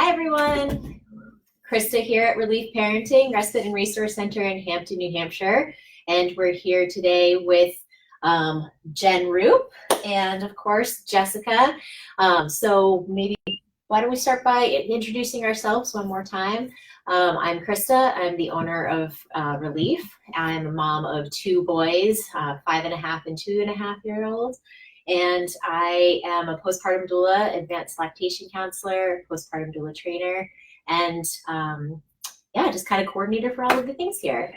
Hi, everyone. Krista here at Relief Parenting, Respite and Resource Center in Hampton, New Hampshire. And we're here today with Jen Roop and, of course, Jessica. So maybe why don't we start by introducing ourselves one more time. I'm Krista. I'm the owner of Relief. I'm a mom of two boys, 5.5 and 2.5-year-olds. And I am a postpartum doula, advanced lactation counselor, postpartum doula trainer, and just kind of coordinator for all of the things here.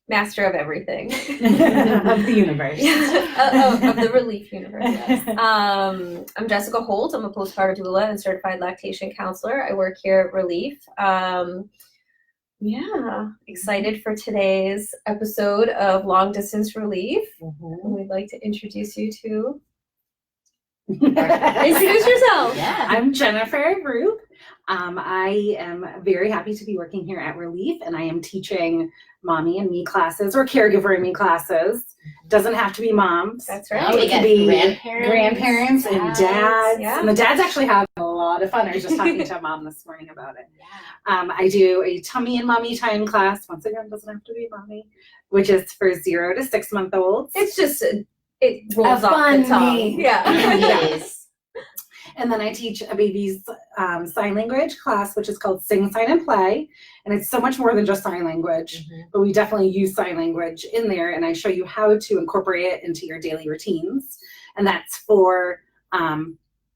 Master of everything. Of the universe. of the Relief universe, yes. I'm Jessica Holt. I'm a postpartum doula and certified lactation counselor. I work here at Relief. Excited for today's episode of Long Distance Relief. And we'd like to introduce you to... Introduce yourself. Yeah. I'm Jennifer Roop. I am very happy to be working here at Relief, and I am teaching mommy and me classes or caregiver and me classes. Doesn't have to be moms. That's right. Oh, we It got could be grandparents and dads. dads. Yeah. And the dads actually have a lot of fun. I was just talking to mom this morning about it. Yeah. I do a tummy and mommy time class. Once again, doesn't have to be mommy, which is for 0 to 6 month olds. It's just, it rolls A off fun the tongue. name. Yeah. It is. And then I teach a baby's sign language class, which is called Sing, Sign, and Play. And it's so much more than just sign language, but we definitely use sign language in there. And I show you how to incorporate it into your daily routines. And that's for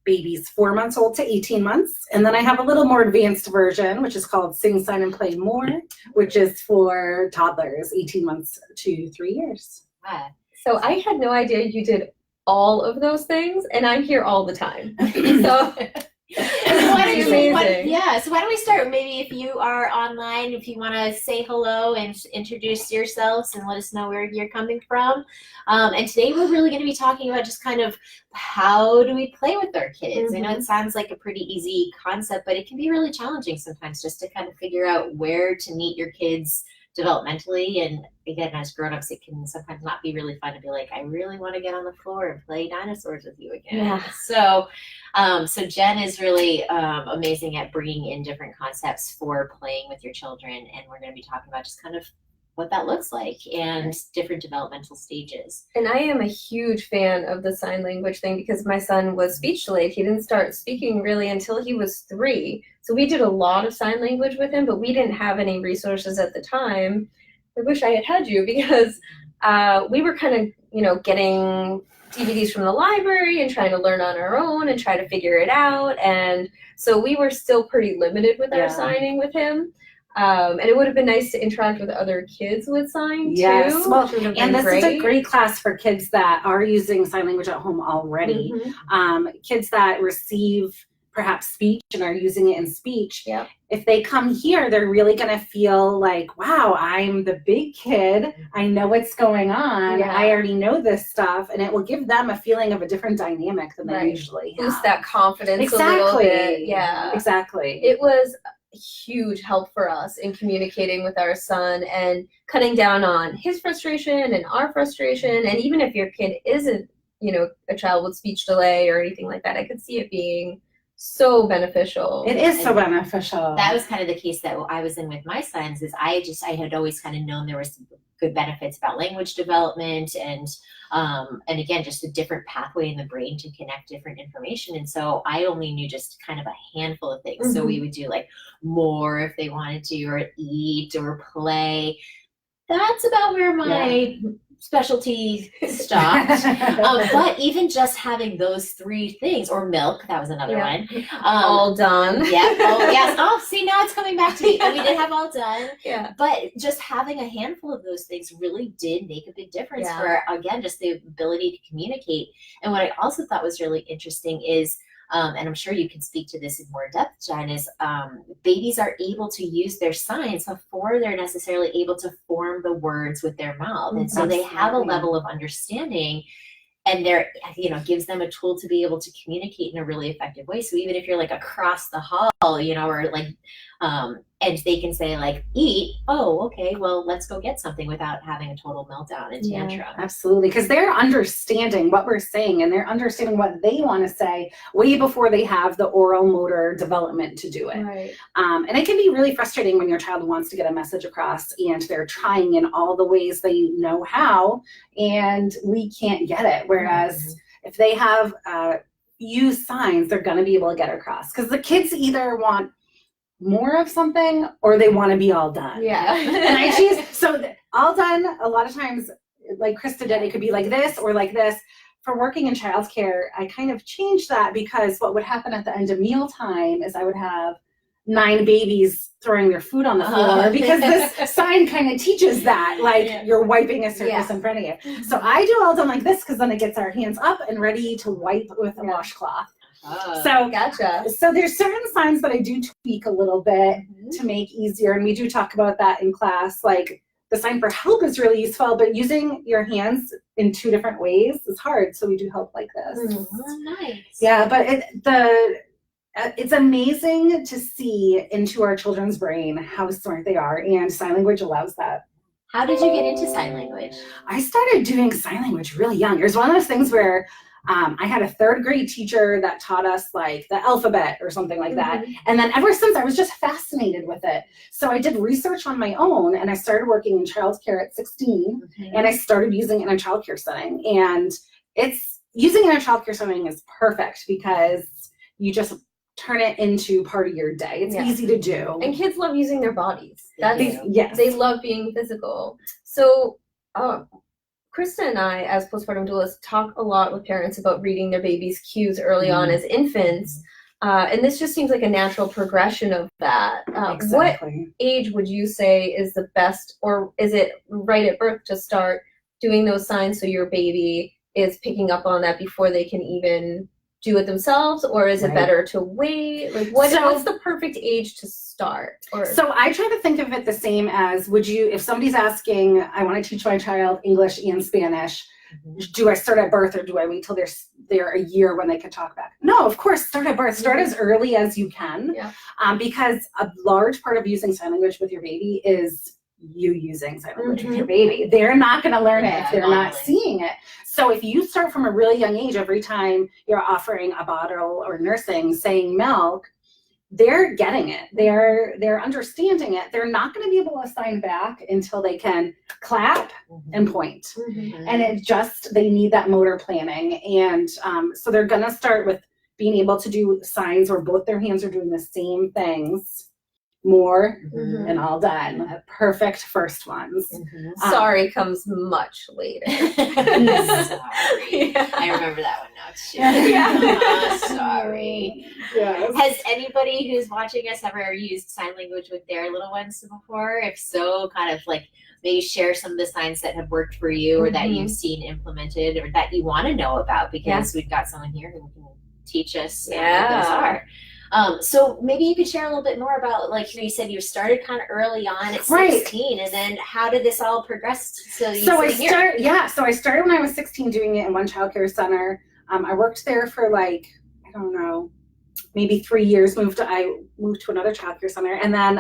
babies 4 months old to 18 months. And then I have a little more advanced version, which is called Sing, Sign, and Play More, which is for toddlers 18 months to 3 years. Yeah. So I had no idea you did all of those things, and I'm here all the time. So why don't amazing. So why don't we start? Maybe if you are online, if you want to say hello and introduce yourselves and let us know where you're coming from. And today we're really going to be talking about just kind of how do we play with our kids. I know it sounds like a pretty easy concept, but it can be really challenging sometimes just to kind of figure out where to meet your kids developmentally. And again, as grown-ups, it can sometimes not be really fun to be like, I really want to get on the floor and play dinosaurs with you again. Yeah. So Jen is really amazing at bringing in different concepts for playing with your children, and we're going to be talking about just kind of what that looks like and different developmental stages. And I am a huge fan of the sign language thing because my son was speech delayed. He didn't start speaking really until he was 3. So we did a lot of sign language with him, but we didn't have any resources at the time. I wish I had you because we were kind of, getting DVDs from the library and trying to learn on our own and try to figure it out. And so we were still pretty limited with our signing with him. And it would have been nice to interact with other kids with sign Yes, too. well, which would have and been this is a great. great class for kids that are using sign language at home already. Kids that receive perhaps speech and are using it in speech. Yep. If they come here, they're really going to feel like, wow, I'm the big kid. I know what's going on. Yeah. I already know this stuff. And it will give them a feeling of a different dynamic than they usually have. Boost that confidence a little bit. Yeah. Exactly. It was a huge help for us in communicating with our son and cutting down on his frustration and our frustration. And even if your kid isn't, a child with speech delay or anything like that, I could see it being so beneficial. It is so beneficial. That was kind of the case that I was in with my sons. Is I had always kind of known there was some good benefits about language development and again, just a different pathway in the brain to connect different information. And so I only knew just kind of a handful of things. So we would do like more if they wanted to, or eat or play. That's about where my specialty stopped. But even just having those 3 things, or milk, that was another one. All done. Yeah. Oh, yes. Oh, see, now it's coming back to me. And we did have all done. Yeah. But just having a handful of those things really did make a big difference for, again, just the ability to communicate. And what I also thought was really interesting is, and I'm sure you can speak to this in more depth, Jen, is babies are able to use their signs before they're necessarily able to form the words with their mouth. And so they have a level of understanding, and gives them a tool to be able to communicate in a really effective way. So even if you're like across the hall or like, and they can say like, eat. Oh, okay. Well, let's go get something without having a total meltdown and Yeah. tantrum. Absolutely, because they're understanding what we're saying and they're understanding what they want to say way before they have the oral motor development to do it. Right. And it can be really frustrating when your child wants to get a message across and they're trying in all the ways they know how, and we can't get it. Whereas if they have used signs, they're going to be able to get it across, because the kids either want more of something or they want to be all done. Yeah. And I choose, all done, a lot of times, like Krista did, it could be like this or like this. For working in childcare, I kind of changed that, because what would happen at the end of mealtime is I would have 9 babies throwing their food on the floor, because this sign kind of teaches that, like, you're wiping a surface in front of you. So I do all done like this, because then it gets our hands up and ready to wipe with a washcloth. So Gotcha. So there's certain signs that I do tweak a little bit to make easier, and we do talk about that in class. Like the sign for help is really useful, but using your hands in 2 different ways is hard. So we do help like this. Oh, nice. Yeah, but it's amazing to see into our children's brain how smart they are, and sign language allows that. How did you get into sign language? I started doing sign language really young. It was one of those things where I had a 3rd grade teacher that taught us like the alphabet or something like that. And then ever since, I was just fascinated with it. So I did research on my own, and I started working in childcare at 16, and I started using it in a childcare setting. And using it in a childcare setting is perfect, because you just turn it into part of your day. It's easy to do. And kids love using their bodies. Yes. They love being physical. So Krista and I, as postpartum doulas, talk a lot with parents about reading their babies' cues early on as infants. And this just seems like a natural progression of that. What age would you say is the best, or is it right at birth to start doing those signs so your baby is picking up on that before they can even do it themselves, or is it better to wait? Like, what's the perfect age to start? So I try to think of it the same as, if somebody's asking, I want to teach my child English and Spanish, do I start at birth, or do I wait till they're a year when they can talk back? No, of course, start at birth. Start as early as you can, because a large part of using sign language with your baby is you using sign language with your baby. They're not going to learn it if they're not seeing it. So if you start from a really young age, every time you're offering a bottle or nursing saying milk, they're getting it. They're understanding it. They're not going to be able to sign back until they can clap and point. And they need that motor planning. And so they're going to start with being able to do signs where both their hands are doing the same things more and all done. Perfect first ones. Sorry comes much later. Sorry. I remember that one now too. Sorry. Yes. Has anybody who's watching us ever used sign language with their little ones before? If so, kind of like maybe share some of the signs that have worked for you, or that you've seen implemented, or that you want to know about, because we've got someone here who can teach us what those are. So maybe you could share a little bit more about, like, you said you started kind of early on at 16, and then how did this all progress? So I started when I was 16 doing it in one childcare center. I worked there for maybe 3 years. I moved to another childcare center, and then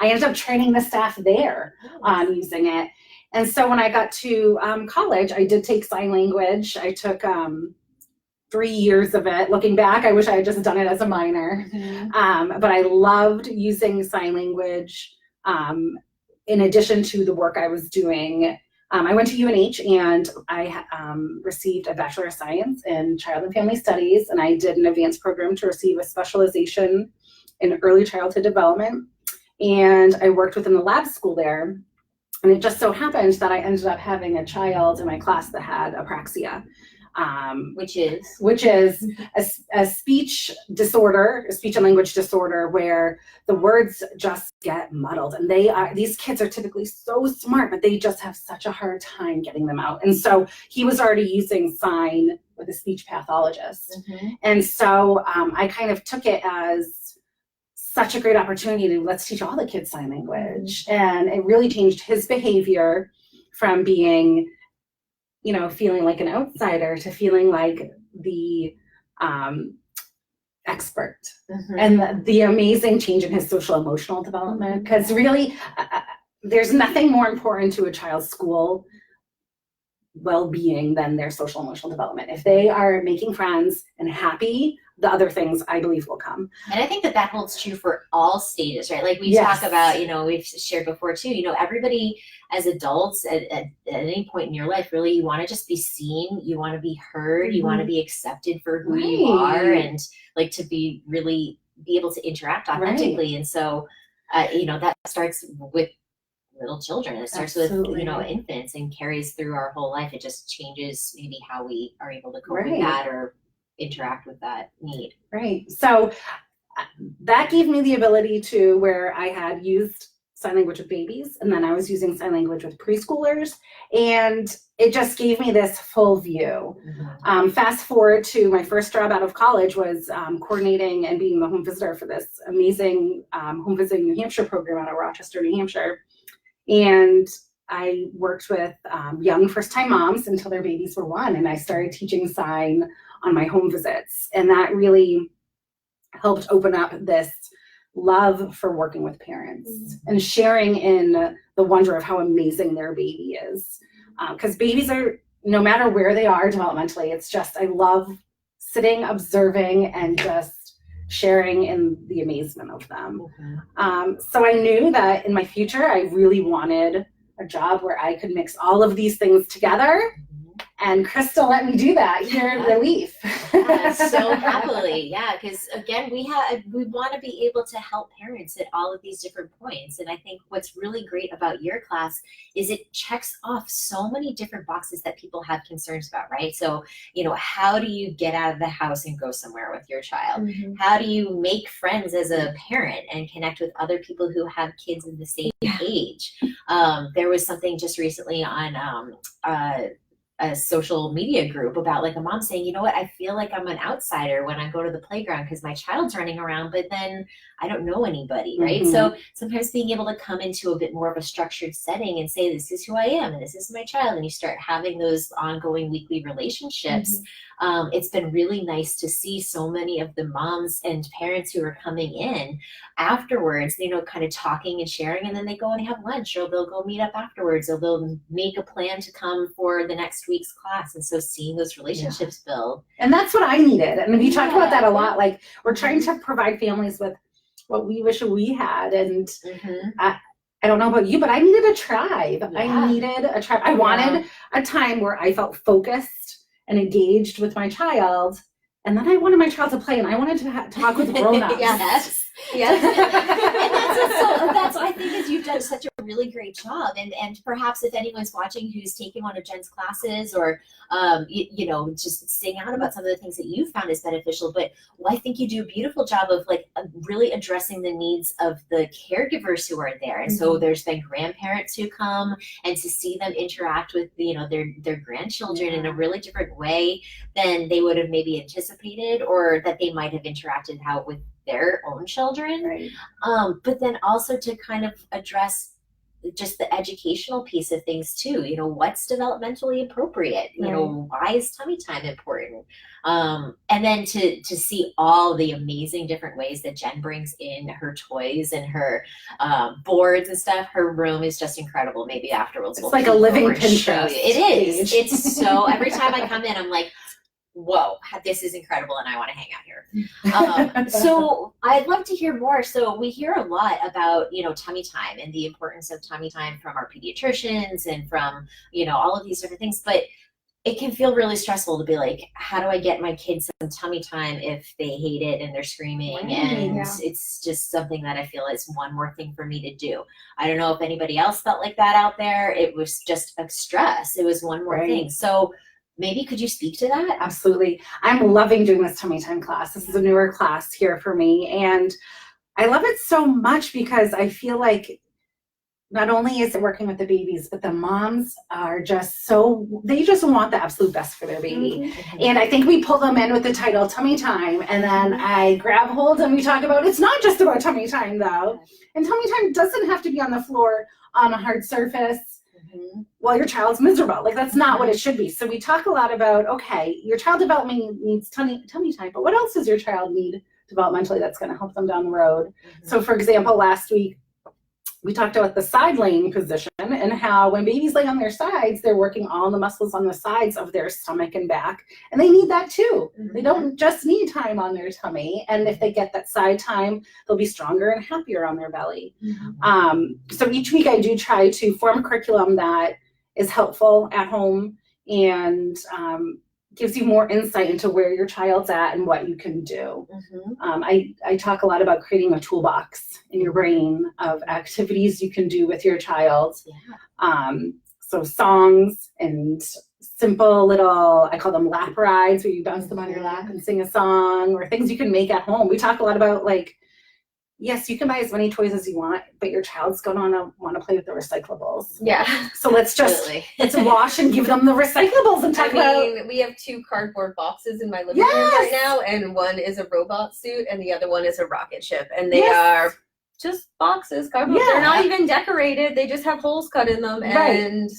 I ended up training the staff there on using it. And so when I got to college, I did take sign language. I took 3 years of it. Looking back, I wish I had just done it as a minor. But I loved using sign language in addition to the work I was doing. I went to UNH, and I received a Bachelor of Science in Child and Family Studies, and I did an advanced program to receive a specialization in early childhood development. And I worked within the lab school there. And it just so happened that I ended up having a child in my class that had apraxia. Which is a speech disorder, a speech and language disorder, where the words just get muddled, and these kids are typically so smart, but they just have such a hard time getting them out. And so he was already using sign with a speech pathologist. And so I kind of took it as such a great opportunity to let's teach all the kids sign language. And it really changed his behavior from being, feeling like an outsider to feeling like the expert. Mhm. And the amazing change in his social emotional development, because really there's nothing more important to a child's school well-being than their social emotional development. If they are making friends and happy, the other things I believe will come. And I think that that holds true for all stages, right? Like we Yes. talk about, we've shared before too, everybody as adults at any point in your life, really, you want to just be seen, you want to be heard, you want to be accepted for who you are, Right. and like to be able to interact authentically. And so, that starts with little children. It starts Absolutely. with, infants and carries through our whole life. It just changes maybe how we are able to cope Right. with that or interact with that need. Right. So that gave me the ability to where I had used sign language with babies, and then I was using sign language with preschoolers, and it just gave me this full view. Fast forward to my first job out of college was coordinating and being the home visitor for this amazing home visiting New Hampshire program out of Rochester, New Hampshire. And I worked with young first-time moms until their babies were 1, and I started teaching sign on my home visits. And that really helped open up this love for working with parents and sharing in the wonder of how amazing their baby is. Because babies are, no matter where they are developmentally, it's just, I love sitting, observing, and just sharing in the amazement of them. So I knew that in my future, I really wanted a job where I could mix all of these things together. And Crystal let me do that here at Relief. So happily, because again, we want to be able to help parents at all of these different points. And I think what's really great about your class is it checks off so many different boxes that people have concerns about, right? So, how do you get out of the house and go somewhere with your child? How do you make friends as a parent and connect with other people who have kids in the same age? There was something just recently on a social media group about like a mom saying, you know what, I feel like I'm an outsider when I go to the playground because my child's running around, but then I don't know anybody, right? So sometimes being able to come into a bit more of a structured setting and say, this is who I am and this is my child, and you start having those ongoing weekly relationships. It's been really nice to see so many of the moms and parents who are coming in afterwards, kind of talking and sharing, and then they go and have lunch, or they'll go meet up afterwards, or they'll make a plan to come for the next week's class. And so seeing those relationships build. And that's what I needed. And we talked about that a lot. Like, we're trying to provide families with what we wish we had. And I don't know about you, but I needed a tribe. I needed a tribe. I wanted a time where I felt focused and engaged with my child. And then I wanted my child to play, and I wanted to talk with grown-ups. Yes. And that's I think is you've done such a really great job. And perhaps if anyone's watching who's taking one of Jen's classes, or just saying out about some of the things that you found is beneficial, but I think you do a beautiful job of like really addressing the needs of the caregivers who are there. And so there's been grandparents who come, and to see them interact with their grandchildren in a really different way than they would have maybe anticipated, or that they might have interacted with their own children. But then also to kind of address just the educational piece of things too. What's developmentally appropriate? Why is tummy time important? And then to see all the amazing different ways that Jen brings in her toys and her boards and stuff. Her room is just incredible. Maybe afterwards it's like a living Pinterest. It is. It's so, every time I come in, I'm like, whoa, this is incredible, and I want to hang out here. So I'd love to hear more. So we hear a lot about, tummy time and the importance of tummy time from our pediatricians and from, all of these different things. But it can feel really stressful to be like, how do I get my kids some tummy time if they hate it and they're screaming? And it's just something that I feel is one more thing for me to do. I don't know if anybody else felt like that out there. It was just a stress. It was one more thing. So maybe could you speak to that? Absolutely. I'm loving doing this tummy time class. This is a newer class here for me. And I love it so much because I feel like not only is it working with the babies, but the moms are they just want the absolute best for their baby. And I think we pull them in with the title tummy time, and then I grab hold and we talk about, it's not just about tummy time though. And tummy time doesn't have to be on the floor on a hard surface while your child's miserable. Like, that's not what it should be. So we talk a lot about, okay, your child development needs tummy time, but what else does your child need developmentally that's going to help them down the road. So for example, last week, we talked about the side laying position and how when babies lay on their sides, they're working all the muscles on the sides of their stomach and back, and they need that too. They don't just need time on their tummy, and if they get that side time, they'll be stronger and happier on their belly. So each week I do try to form a curriculum that is helpful at home and gives you more insight into where your child's at and what you can do. I talk a lot about creating a toolbox in your brain of activities you can do with your child. So songs and simple little, I call them lap rides, where you bounce them on your lap and sing a song, or things you can make at home. We talk a lot about, like, yes, you can buy as many toys as you want, but your child's going to want to play with the recyclables. Yeah. So let's just let's wash and give them the recyclables and talk about. We have 2 cardboard boxes in my living room right now, and one is a robot suit, and the other one is a rocket ship, and they are just boxes, cardboard. They're not even decorated. They just have holes cut in them, and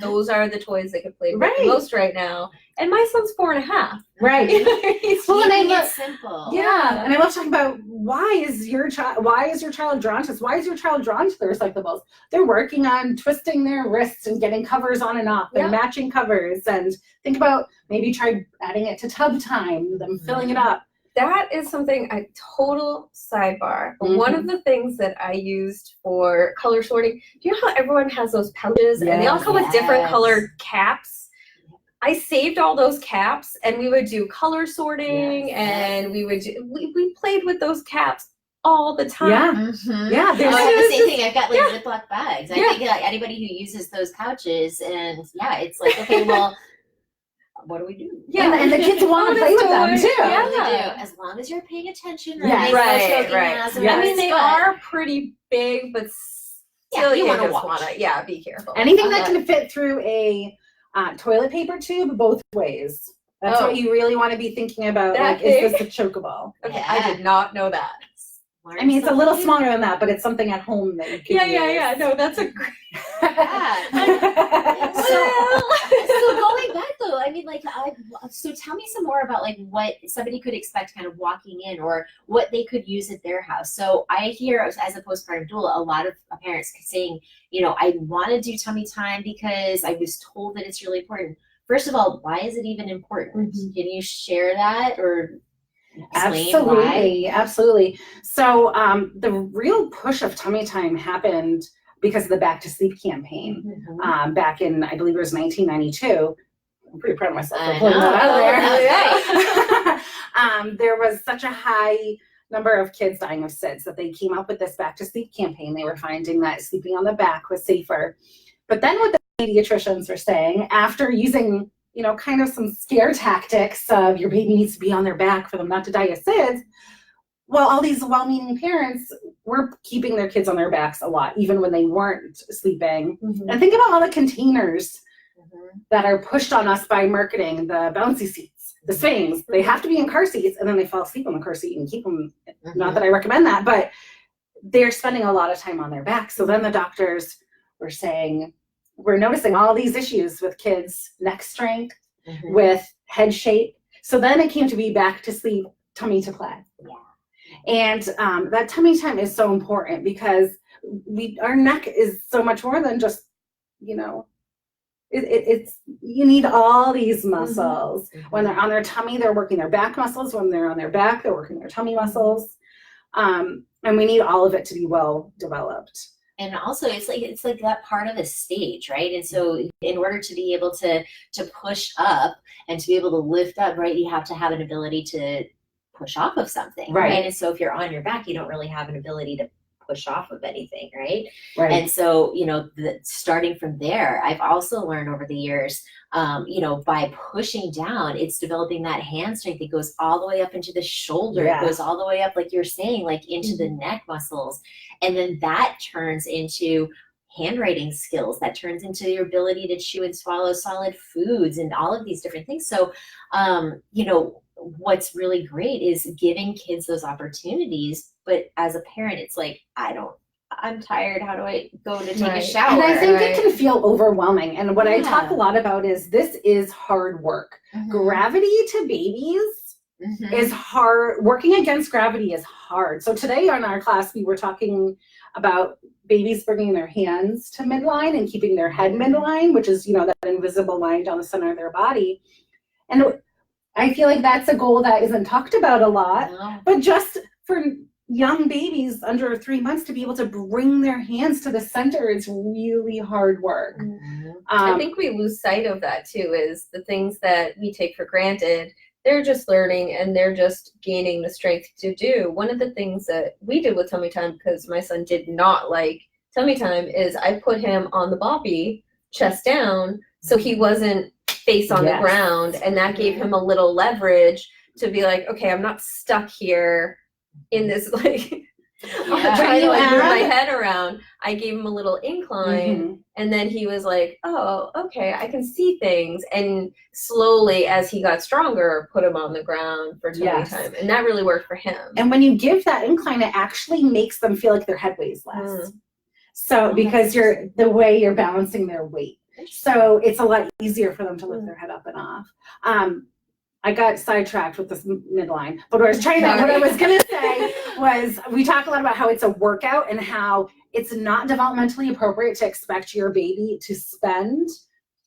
those are the toys they can play with the most right now. And my son's 4.5. Well, And I love simple. and I love talking about why is your child drawn to this? Why is your child drawn to the recyclables? They're working on twisting their wrists and getting covers on and off and matching covers. And think about maybe try adding it to tub time, them filling it up. That is something, a total sidebar. But one of the things that I used for color sorting, do you know how everyone has those pouches and they all come with different colored caps? I saved all those caps, and we would do color sorting, and we played with those caps all the time. I have the same thing. I've got like Ziploc bags. I think like anybody who uses those pouches, and it's like, okay, well, what do we do? And the kids want to play with them too. As long as you're paying attention. Right. I mean, they are pretty big, but still, you want to want to be careful. Anything that can fit through a toilet paper tube both ways. That's what you really want to be thinking about. Like, is this a chokeable? Okay, I did not know that. I mean, it's a little smaller than that, but it's something at home that you can use. No, that's a great. So going back though, I mean, like, so tell me some more about like what somebody could expect kind of walking in, or what they could use at their house. So I hear, as a postpartum doula, a lot of parents saying, I want to do tummy time because I was told that it's really important. First of all, why is it even important? Can you share that or explain why? Absolutely. So the real push of tummy time happened because of the Back to Sleep campaign back in, I believe it was 1992. I'm pretty proud of myself for pulling that out there. There was such a high number of kids dying of SIDS that they came up with this Back to Sleep campaign. They were finding that sleeping on the back was safer. But then what the pediatricians were saying, after using kind of some scare tactics of your baby needs to be on their back for them not to die of SIDS, well, all these well-meaning parents were keeping their kids on their backs a lot, even when they weren't sleeping. And think about all the containers that are pushed on us by marketing, the bouncy seats, the swings. They have to be in car seats, and then they fall asleep on the car seat and keep them. Not that I recommend that, but they're spending a lot of time on their back. So then the doctors were saying, we're noticing all these issues with kids' neck strength, with head shape. So then it came to be Back to Sleep, tummy to play. And that tummy time is so important because our neck is so much more than just, it's you need all these muscles. When they're on their tummy, they're working their back muscles. When they're on their back, they're working their tummy muscles. And we need all of it to be well developed. And also, it's like that part of the stage, right? And so, in order to be able to push up and to be able to lift up, right, you have to have an ability to push off of something, right? And so, if you're on your back, you don't really have an ability to push off of anything, right? And so, starting from there, I've also learned over the years, by pushing down, it's developing that hand strength. It goes all the way up into the shoulder. It goes all the way up, like you're saying, like into the neck muscles. And then that turns into handwriting skills. That turns into your ability to chew and swallow solid foods and all of these different things. So, what's really great is giving kids those opportunities. But as a parent, it's like, I'm tired. How do I go to take a shower? And I think it can feel overwhelming. And what I talk a lot about is this is hard work. Gravity to babies is hard. Working against gravity is hard. So today on our class, we were talking about babies bringing their hands to midline and keeping their head midline, which is, that invisible line down the center of their body. And I feel like that's a goal that isn't talked about a lot, but just for young babies under 3 months to be able to bring their hands to the center, it's really hard work. I think we lose sight of that too, is the things that we take for granted. They're just learning and they're just gaining the strength to do. One of the things that we did with tummy time, because my son did not like tummy time, is I put him on the boppy, chest down, so he wasn't face on the ground, and that gave him a little leverage to be like, okay, I'm not stuck here in this trying to move my head around. I gave him a little incline, and then he was like, oh, okay, I can see things. And slowly, as he got stronger, put him on the ground for tummy time, and that really worked for him. And when you give that incline, it actually makes them feel like their head weighs less. So because the way you're balancing their weight, so it's a lot easier for them to lift their head up and off. I got sidetracked with this midline, but what I was going to say was, we talk a lot about how it's a workout and how it's not developmentally appropriate to expect your baby to spend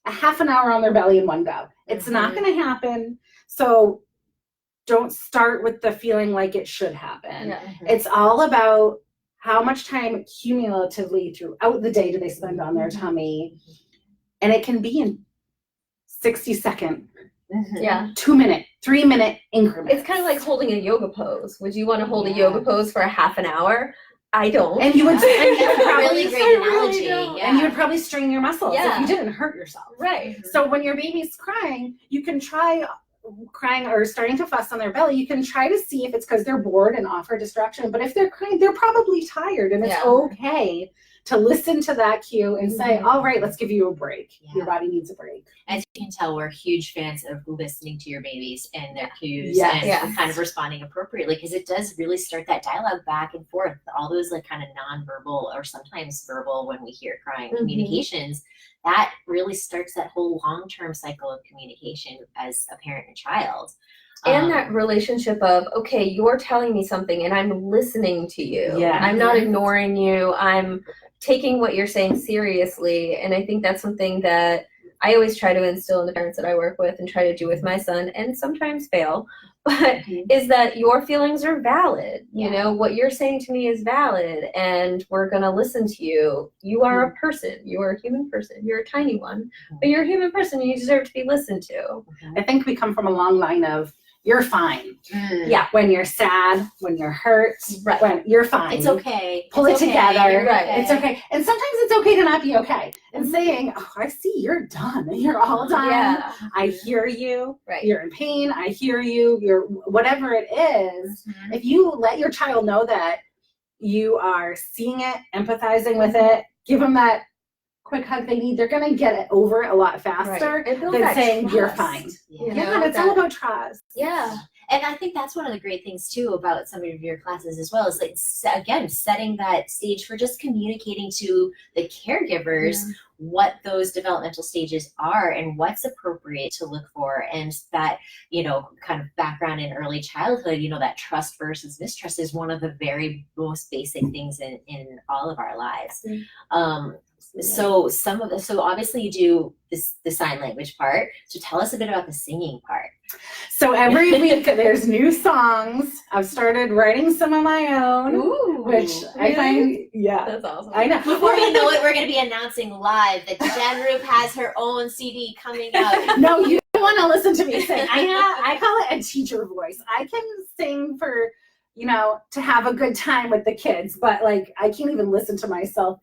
a half an hour on their belly in one go. It's not going to happen. So don't start with the feeling like it should happen. It's all about how much time cumulatively throughout the day do they spend on their tummy. And it can be in 60-second, 2-minute, 3-minute increments. It's kind of like holding a yoga pose. Would you want to hold a yoga pose for a half an hour? I don't. And you would really great analogy. And you would probably strain your muscles if you didn't hurt yourself. Right. So when your baby's crying, you can try crying or starting to fuss on their belly. You can try to see if it's because they're bored and offer distraction. But if they're crying, they're probably tired, and it's okay to listen to that cue and say, all right, let's give you a break. Your body needs a break. As you can tell, we're huge fans of listening to your babies and their cues and kind of responding appropriately, because it does really start that dialogue back and forth. All those kind of nonverbal or sometimes verbal, when we hear crying communications, that really starts that whole long-term cycle of communication as a parent and child. And that relationship of, okay, you're telling me something and I'm listening to you. I'm not ignoring you. I'm taking what you're saying seriously. And I think that's something that I always try to instill in the parents that I work with and try to do with my son, and sometimes fail, but is that your feelings are valid. You know, what you're saying to me is valid, and we're going to listen to you. You are a person. You are a human person. You're a tiny one, but you're a human person and you deserve to be listened to. I think we come from a long line of, you're fine. When you're sad, when you're hurt, when you're fine. It's okay. Pull it's it together. Okay. It's okay. And sometimes it's okay to not be okay. And saying, oh, I see you're done. You're all done. I hear you. You're in pain. I hear you. You're whatever it is. If you let your child know that you are seeing it, empathizing with it, give them that quick hug they need, they're going to get it over a lot faster than saying trust. You're fine. And it's all about trust. And I think that's one of the great things too about some of your classes as well, is again, setting that stage for just communicating to the caregivers what those developmental stages are and what's appropriate to look for, and that, kind of background in early childhood, that trust versus mistrust is one of the very most basic things in all of our lives. So obviously you do the sign language part. So tell us a bit about the singing part. So every week there's new songs. I've started writing some of my own, which I find, that's awesome. I know. Before we know it, we're going to be announcing live that Jen Roop has her own CD coming out. No, you don't want to listen to me sing. I call it a teacher voice. I can sing for, to have a good time with the kids, but I can't even listen to myself.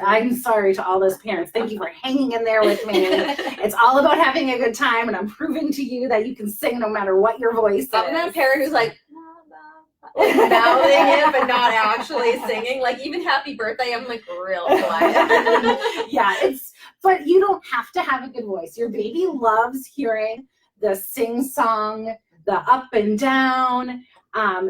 I'm sorry to all those parents. Thank you for hanging in there with me. It's all about having a good time, and I'm proving to you that you can sing no matter what your voice is. I'm that parent who's mouthing it but not actually singing. Even Happy Birthday, I'm real quiet. But you don't have to have a good voice. Your baby loves hearing the sing-song, the up and down.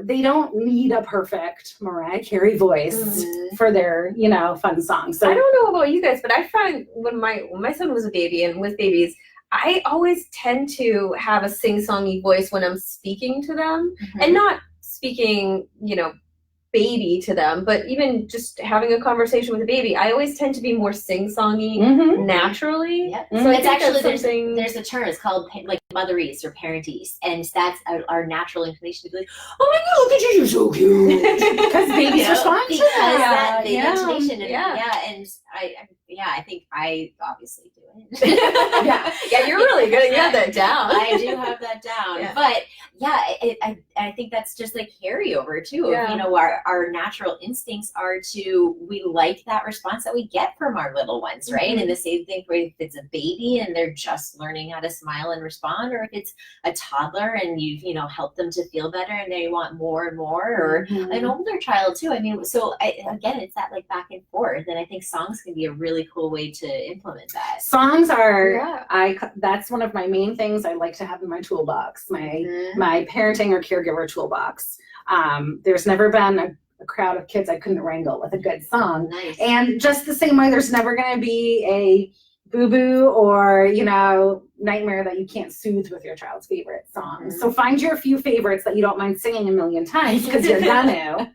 They don't need a perfect Mariah Carey voice for their, fun songs. So I don't know about you guys, but I find when my son was a baby and with babies, I always tend to have a sing-songy voice when I'm speaking to them, and not speaking, baby to them, but even just having a conversation with a baby, I always tend to be more sing-songy naturally. Yep. So I It's think actually that's something. there's a term. It's called like motherese or parentese, and that's our natural inclination to be like, "Oh my God, look at you, you're so cute." Because babies respond to because that. the intonation and and I think I obviously do it. Yeah, you're really good. You have that down. I do have that down, Yeah. but I think that's just like carryover too. Yeah. Of, our natural instincts are we like that response that we get from our little ones, right? And the same thing for if it's a baby and they're just learning how to smile and respond, or if it's a toddler and you've helped them to feel better and they want more and more, or an older child too. I mean, so again, it's that like back and forth, and I think songs can be a really cool way to implement that. Songs are that's one of my main things I like to have in my toolbox, my parenting or caregiver toolbox. There's never been a crowd of kids I couldn't wrangle with a good song. Nice. And just the same way, there's never going to be a boo-boo or nightmare that you can't soothe with your child's favorite songs. So find your few favorites that you don't mind singing a million times, because you're gonna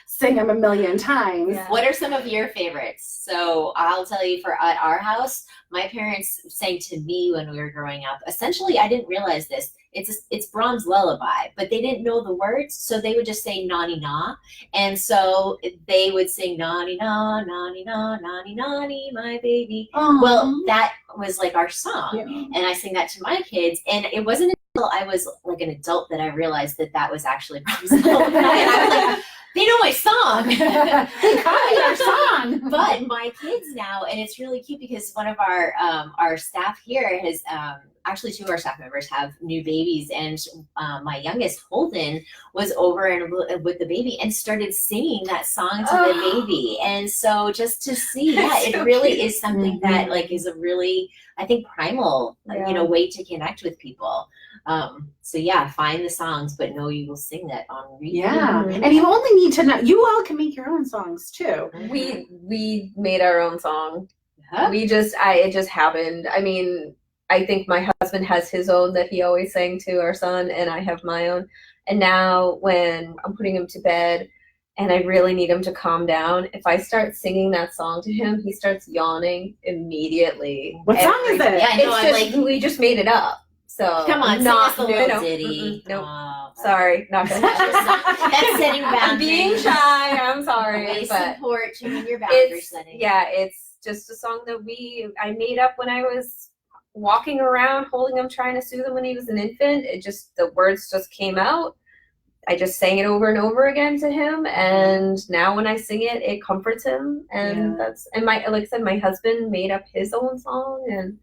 sing them a million times. What are some of your favorites? So I'll tell you, at our house, my parents sang to me when we were growing up. Essentially, I didn't realize this. It's Brahms' Lullaby, but they didn't know the words, so they would just say "nani na," and so they would sing "nani na, nani na, nani nani, my baby." Aww. Well, that was like our song, Yeah. and I sang that to my kids, and it wasn't until I was like an adult that I realized that was actually Brahms' Lullaby, and I was like, they know my song. They copied our song. But my kids now, and it's really cute because one of our staff here has actually two of our staff members have new babies, and my youngest Holden was over and with the baby and started singing that song to the baby, and so just to see, it really is something that like is a really, I think, primal way to connect with people. So find the songs, but know you will sing that on repeat. Yeah, and you only need to know. You all can make your own songs too. We made our own song. Huh? It just happened. I mean, I think my husband has his own that he always sang to our son, and I have my own. And now when I'm putting him to bed and I really need him to calm down, if I start singing that song to him, he starts yawning immediately. What song is it? Yeah, I know. It's just, we just made it up. So Come on, not sing us a little no, ditty. nope. Oh, Sorry, not gonna happen. That's setting I'm boundaries. being shy. I'm sorry, Always but support in your boundary it's setting. it's just a song that I made up when I was walking around holding him, trying to soothe him when he was an infant. The words just came out. I just sang it over and over again to him, and now when I sing it, it comforts him. And like I said, my husband made up his own song, and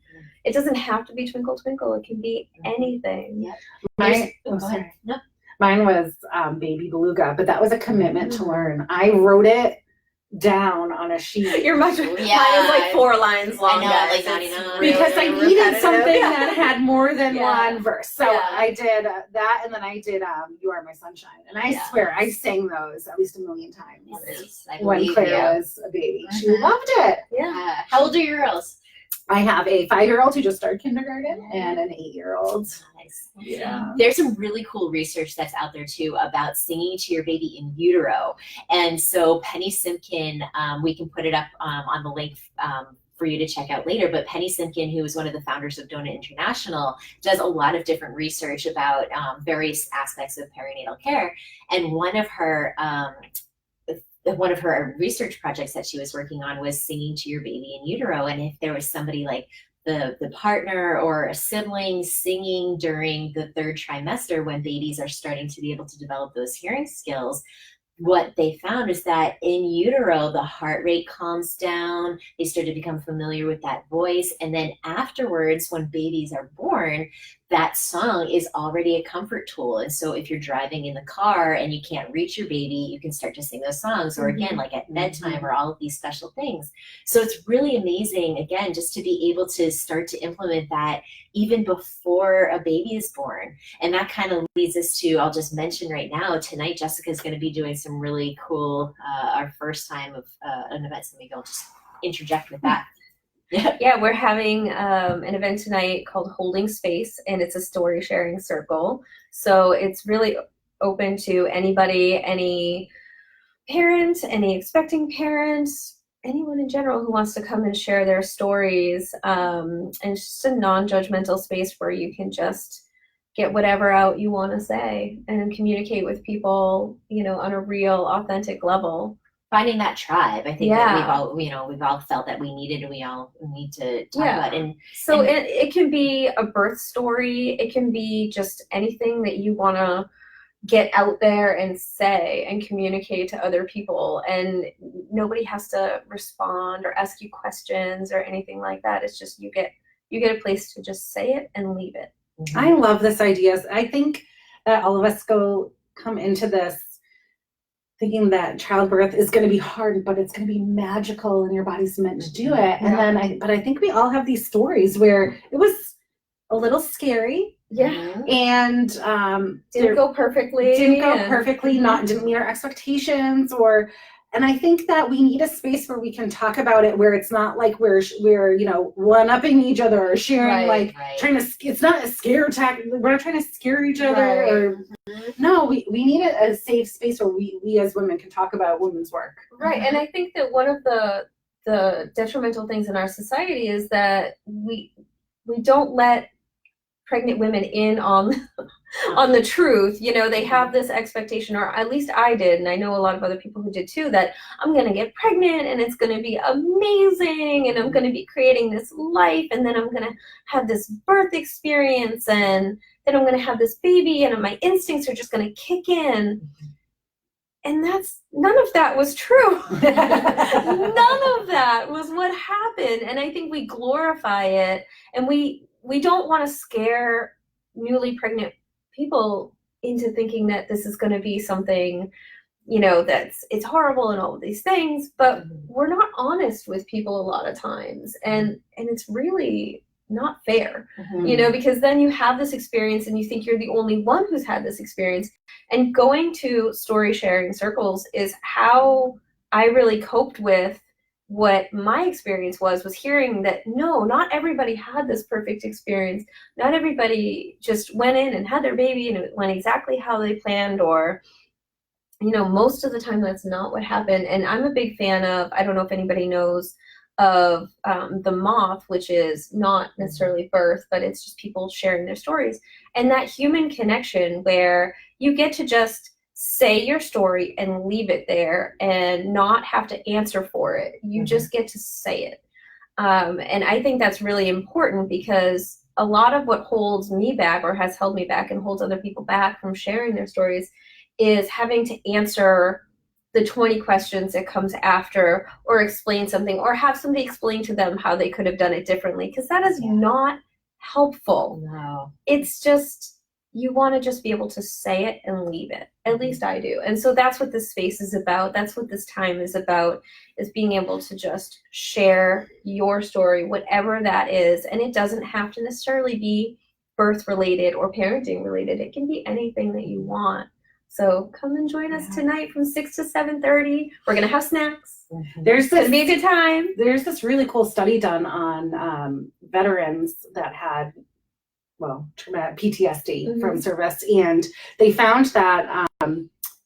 it doesn't have to be Twinkle Twinkle. It can be anything. Yeah. Go Go ahead. ahead. No. Mine was Baby Beluga, but that was a commitment to learn. I wrote it down on a sheet. You're much. Mine is like 4 lines long. I know, guys. like It's 99. Because I really needed repetitive. something that had more than Yeah. one verse. So Yeah. I did that, and then I did You Are My Sunshine. And I swear, I sang those at least a million times Yes, I when believe Claire you. was a baby. She Mhm. loved it. Yeah. How old are your girls? I have a 5-year-old who just started kindergarten and an 8-year-old. Nice. Yeah. There's some really cool research that's out there too about singing to your baby in utero. And so Penny Simkin, we can put it up on the link for you to check out later, but Penny Simkin, who is one of the founders of Donut International, does a lot of different research about various aspects of perinatal care. And one of her research projects that she was working on was singing to your baby in utero. And if there was somebody like the partner or a sibling singing during the 3rd trimester when babies are starting to be able to develop those hearing skills, what they found is that in utero, the heart rate calms down. They start to become familiar with that voice. And then afterwards, when babies are born, that song is already a comfort tool. And so if you're driving in the car and you can't reach your baby, you can start to sing those songs, or again, like at bedtime, or all of these special things. So it's really amazing, again, just to be able to start to implement that even before a baby is born. And that kind of leads us to, I'll just mention right now, tonight, Jessica is going to be doing some really cool, our first time of an event. So maybe I'll just interject with that. Yeah. Yeah, we're having an event tonight called Holding Space, and it's a story sharing circle. So it's really open to anybody, any parent, any expecting parents, anyone in general who wants to come and share their stories. And it's just a non-judgmental space where you can just get whatever out you want to say and communicate with people, on a real, authentic level. Finding that tribe, I think Yeah. that we've all felt that we needed, and we all need to talk about. And So and- it can be a birth story. It can be just anything that you want to get out there and say and communicate to other people, and nobody has to respond or ask you questions or anything like that. It's just you get a place to just say it and leave it. I love this idea. I think that all of us come into this thinking that childbirth is going to be hard, but it's going to be magical and your body's meant to do it. And then I think we all have these stories where it was a little scary. Yeah. And Didn't go perfectly. Didn't meet our expectations, and I think that we need a space where we can talk about it, where it's not like we're one-upping each other or sharing trying to. It's not a scare tactic. We're not trying to scare each other. No, we need a safe space where we as women can talk about women's work. Right, and I think that one of the detrimental things in our society is that we don't let pregnant women in on the truth. They have this expectation, or at least I did, and I know a lot of other people who did too, that I'm going to get pregnant and it's going to be amazing and I'm going to be creating this life, and then I'm going to have this birth experience, and then I'm going to have this baby, and my instincts are just going to kick in. And none of that was true. None of that was what happened. And I think we glorify it, and we don't want to scare newly pregnant people into thinking that this is going to be something, it's horrible and all of these things, but we're not honest with people a lot of times. And it's really not fair, because then you have this experience and you think you're the only one who's had this experience. And going to story sharing circles is how I really coped with what my experience was hearing that no, not everybody had this perfect experience. Not everybody just went in and had their baby and it went exactly how they planned, or most of the time that's not what happened. And I'm a big fan of, I don't know if anybody knows of The Moth, which is not necessarily birth, but it's just people sharing their stories, and that human connection where you get to just say your story and leave it there and not have to answer for it. You just get to say it. And I think that's really important, because a lot of what holds me back, or has held me back and holds other people back from sharing their stories, is having to answer the 20 questions that comes after, or explain something, or have somebody explain to them how they could have done it differently, because that is not helpful. No. It's just, you want to just be able to say it and leave it. At least I do. And so that's what this space is about. That's what this time is about, is being able to just share your story, whatever that is. And it doesn't have to necessarily be birth related or parenting related. It can be anything that you want. So come and join us tonight from 6 to 7:30. We're going to have snacks. It's going to be a good time. There's this really cool study done on veterans that had traumatic PTSD from service, and they found that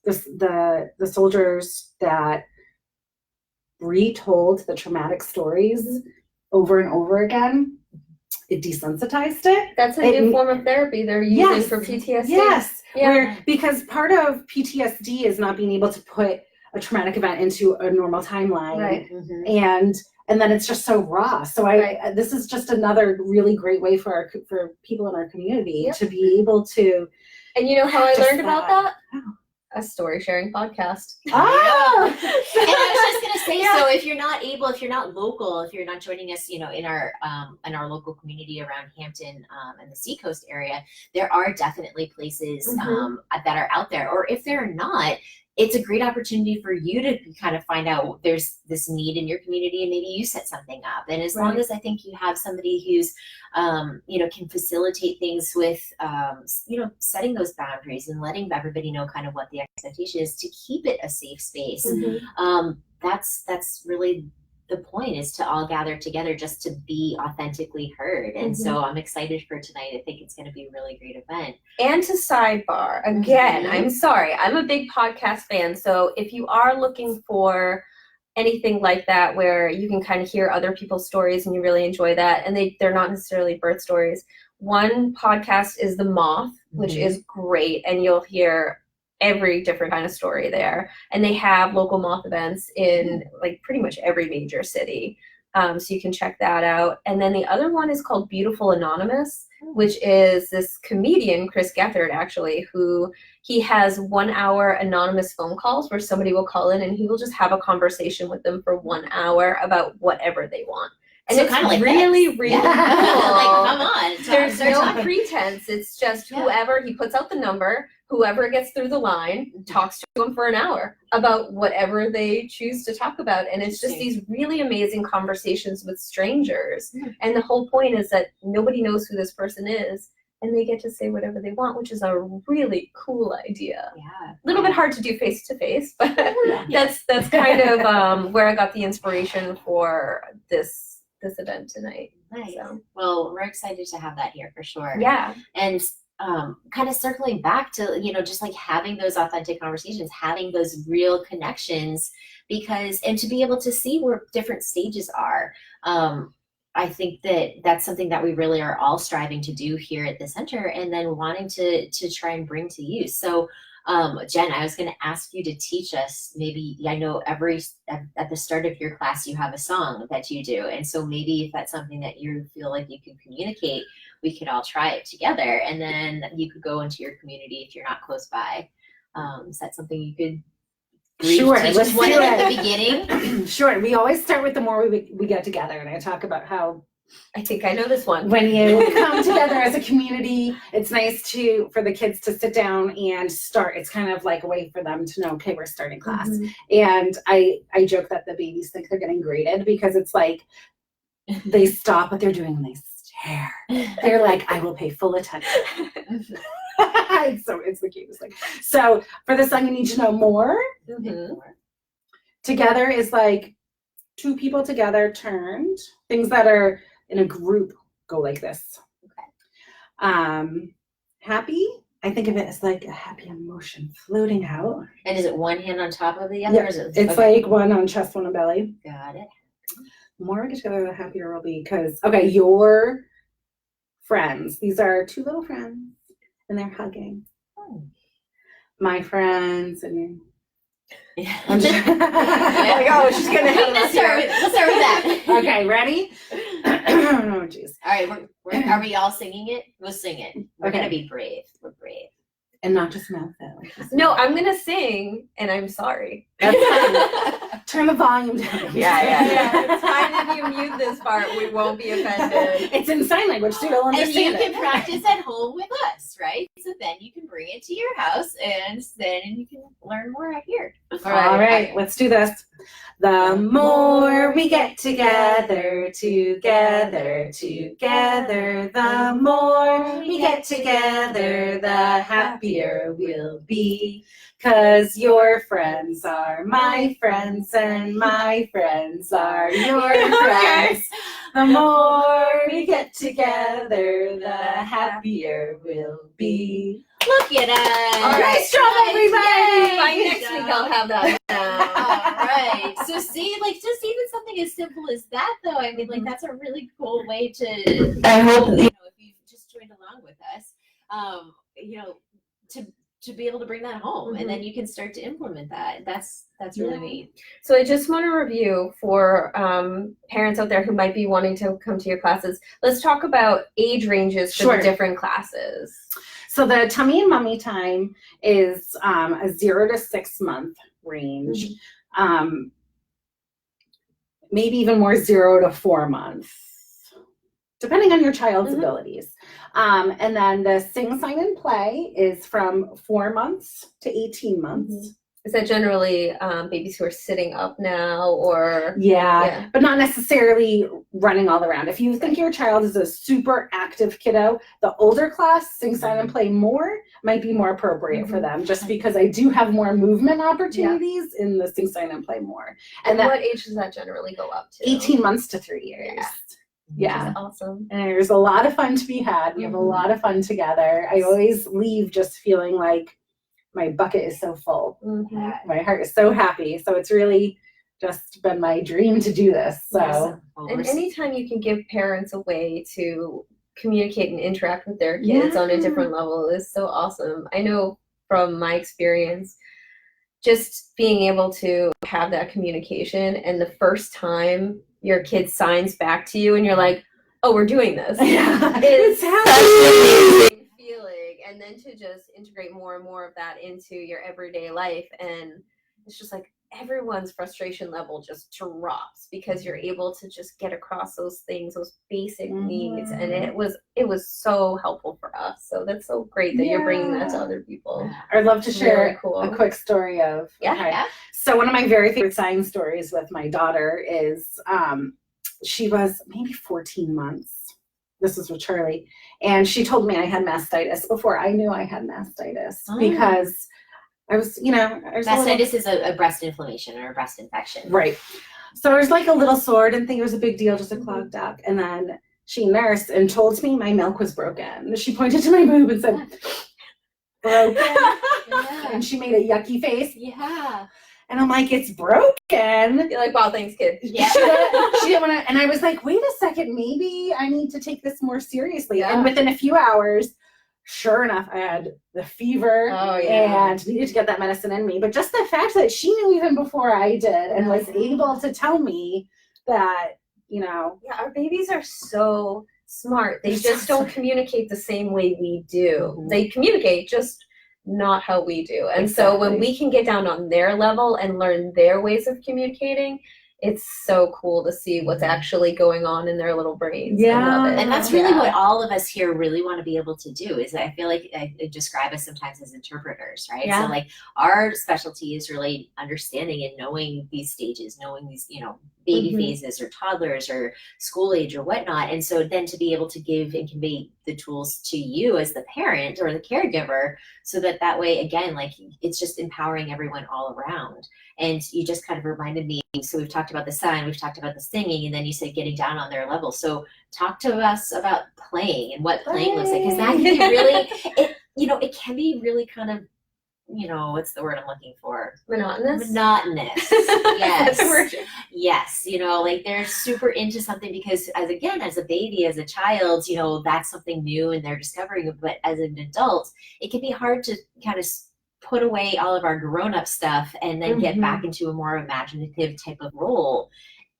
the soldiers that retold the traumatic stories over and over again, it desensitized it. That's a new form of therapy they're using for PTSD. Yes, yeah. Because part of PTSD is not being able to put a traumatic event into a normal timeline, right? And then it's just so raw. So this is just another really great way for people in our community to be able to. And you know how I learned about that? A story sharing podcast. Oh! And I was just gonna say, so if you're not local, if you're not joining us, in our local community around Hampton and the Seacoast area, there are definitely places that are out there. Or if they're not, it's a great opportunity for you to kind of find out there's this need in your community, and maybe you set something up. And as long as I think you have somebody who's, can facilitate things with, setting those boundaries and letting everybody know kind of what the expectation is to keep it a safe space. That's really the point is to all gather together just to be authentically heard. And so I'm excited for tonight. I think it's going to be a really great event. And to sidebar, again, Mhm. I'm sorry, I'm a big podcast fan. So if you are looking for anything like that where you can kind of hear other people's stories and you really enjoy that, and they're not necessarily birth stories, one podcast is The Moth, which Mhm. is great, and you'll hear every different kind of story there. And they have local moth events in like pretty much every major city. So you can check that out. And then the other one is called Beautiful Anonymous, which is this comedian, Chris Gethard, actually, who he has 1 hour anonymous phone calls where somebody will call in and he will just have a conversation with them for 1 hour about whatever they want. And So it's kinda like really, this. really Yeah. cool. Like, come on. There's start no talking. pretense. It's just Yeah. whoever, he puts out the number, whoever gets through the line talks to him for an hour about whatever they choose to talk about. And it's just these really amazing conversations with strangers. Yeah. And the whole point is that nobody knows who this person is and they get to say whatever they want, which is a really cool idea. Yeah. A little bit hard to do face to face, but Yeah. that's kind of where I got the inspiration for this event tonight. Nice. So, Well, we're excited to have that here for sure. yeah. And kind of circling back to, just like having those authentic conversations, having those real connections, and to be able to see where different stages are. I think that's something that we really are all striving to do here at the center, and then wanting to try and bring to use. So, Jen, I was going to ask you to teach us, maybe, I know at the start of your class you have a song that you do, and so maybe if that's something that you feel like you can communicate, we could all try it together, and then you could go into your community if you're not close by. Is that something you could Sure, teach let's us one do at it. the beginning? Sure. We always start with the more we get together, and I talk about how I think I know this one. when you come together as a community, it's nice for the kids to sit down and start. It's kind of like a way for them to know, okay, we're starting class. And I joke that the babies think they're getting graded because it's like they stop what they're doing and they stare. They're like, I will pay full attention. So it's the cutest thing. So for the song, you need to know more. Together is like two people together turned. Things that are in a group go like this. Okay. Happy, I think of it as like a happy emotion floating out. And is it one hand on top of the other? Yeah, Or is it, it's okay. like one on chest, one on belly. Got it. The more we get together, the happier we'll be. Because, okay, your friends. These are two little friends, and they're hugging. Oh. My friends, and Yeah. I'm just, Like, oh, she's gonna have Let's start with that. Okay, ready? Oh, jeez. All right, are we all singing it? We'll sing it. We're Okay. gonna be brave. We're brave. And not just mouth it. No, I'm gonna sing, and I'm sorry. That's fine. Turn the volume down. It's fine if you mute this part. We won't be offended. It's in sign language, too. They'll And you understand can it. practice at home with us, right? So then you can bring it to your house, and then you can learn more out here. All right, let's do this. The more we get together, the more we get together, the happier we'll be. 'Cause your friends are my friends, and my friends are your friends. The more we get together, the happier we'll be. Look at us. All right, strong, everybody. By next week, I'll have that. All right. So see, like, just even something as simple as that, though. I mean, like, that's a really cool way to. I hope if you just joined along with us, to be able to bring that home, and then you can start to implement that. That's really neat. So I just want to review for parents out there who might be wanting to come to your classes. Let's talk about age ranges for Sure. the different classes. So the tummy and mummy time is a 0 to 6 month range. Maybe even more 0 to 4 months, depending on your child's abilities. And then the sing, sign, and play is from 4 months to 18 months. Is that generally babies who are sitting up now, or Yeah, but not necessarily running all around. If you think your child is a super active kiddo, the older class, Sing, Sign, and Play more might be more appropriate for them, just because I do have more movement opportunities in the Sing, Sign, and Play more. And that, what age does that generally go up to? 18 months to 3 years. Yeah. Which is awesome. And there's a lot of fun to be had. We have a lot of fun together. I always leave just feeling like my bucket is so full. My heart is so happy. So it's really just been my dream to do this. So, and anytime you can give parents a way to communicate and interact with their kids on a different level is so awesome. I know from my experience, just being able to have that communication, and the first time your kid signs back to you and you're like, oh, we're doing this. It's such an amazing feeling. And then to just integrate more and more of that into your everyday life. And it's just like everyone's frustration level just drops because you're able to just get across those things, those basic needs. And it was so helpful for us. So that's so great that you're bringing that to other people. I'd love to share Really cool. a quick story of, So one of my very favorite sign stories with my daughter is, she was maybe 14 months. This was with Charlie. And she told me I had mastitis before I knew I had mastitis because I was, mastitis is a breast inflammation or a breast infection. Right. So I was like a little sore, didn't think it was a big deal, just a clogged up. And then she nursed and told me my milk was broken. She pointed to my boob and said, broken. And she made a yucky face. Yeah. And I'm like, it's broken. You're like, wow, thanks, kid. Yeah. She didn't want to. And I was like, wait a second, maybe I need to take this more seriously. Yeah. And within a few hours, sure enough, I had the fever and needed to get that medicine in me. But just the fact that she knew even before I did and was able to tell me that, Yeah, our babies are so smart. They just don't communicate the same way we do. They communicate, just not how we do. And so when we can get down on their level and learn their ways of communicating, it's so cool to see what's actually going on in their little brains. I love it. And that's really what all of us here really want to be able to do. Is I feel like I describe us sometimes as interpreters, right? So like our specialty is really understanding and knowing these stages, knowing these, baby phases or toddlers or school age or whatnot. And so then to be able to give and convey the tools to you as the parent or the caregiver, so that way, again, like it's just empowering everyone all around. And you just kind of reminded me, so we've talked about the sign, we've talked about the singing, and then you said getting down on their level. So talk to us about playing and what playing looks like, because that can be really, it can be really kind of, what's the word I'm looking for? Monotonous. Yes. That's a word. Yes. Like they're super into something because as a baby, as a child, that's something new and they're discovering it. But as an adult, it can be hard to kind of put away all of our grown-up stuff and then get back into a more imaginative type of role.